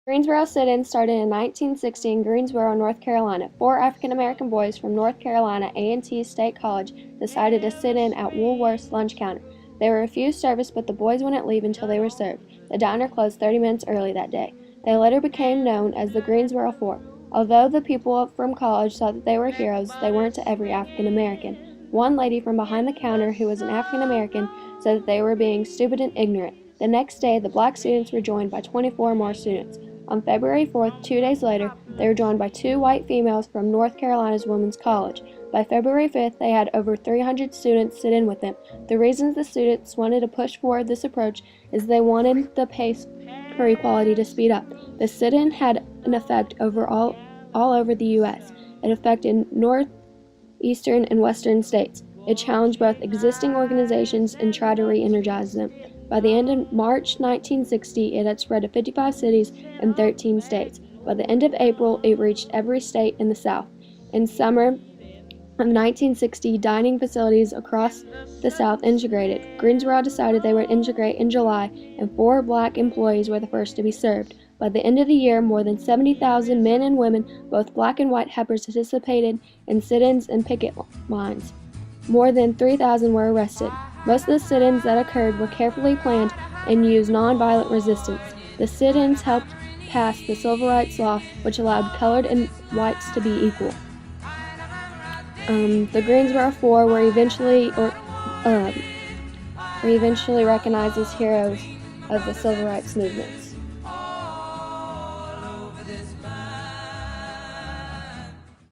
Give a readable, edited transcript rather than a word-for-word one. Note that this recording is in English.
Greensboro Sit-In started in 1960 in Greensboro, North Carolina. Four African-American boys from North Carolina A&T State College decided to sit in at Woolworth's lunch counter. They were refused service, but the boys wouldn't leave until they were served. The diner closed 30 minutes early that day. They later became known as the Greensboro Four. Although the people from college thought that they were heroes, they weren't to every African-American. One lady from behind the counter, who was an African-American, said that they were being stupid and ignorant. The next day, the black students were joined by 24 more students. On February 4th, 2 days later, they were joined by two white females from North Carolina's Women's College. By February 5th, they had over 300 students sit in with them. The reasons the students wanted to push forward this approach is they wanted the pace for equality to speed up. The sit-in had an effect all over the U.S. It affected northeastern and western states. It challenged both existing organizations and tried to re-energize them. By the end of March 1960, it had spread to 55 cities and 13 states. By the end of April, it reached every state in the South. In summer of 1960, dining facilities across the South integrated. Greensboro decided they would integrate in July, and 4 black employees were the first to be served. By the end of the year, more than 70,000 men and women, both black and white, had participated in sit-ins and picket lines. More than 3,000 were arrested. Most of the sit-ins that occurred were carefully planned and used nonviolent resistance. The sit-ins helped pass the Civil Rights Law, which allowed colored and whites to be equal. The Greensboro Four were eventually recognized as heroes of the Civil Rights Movement.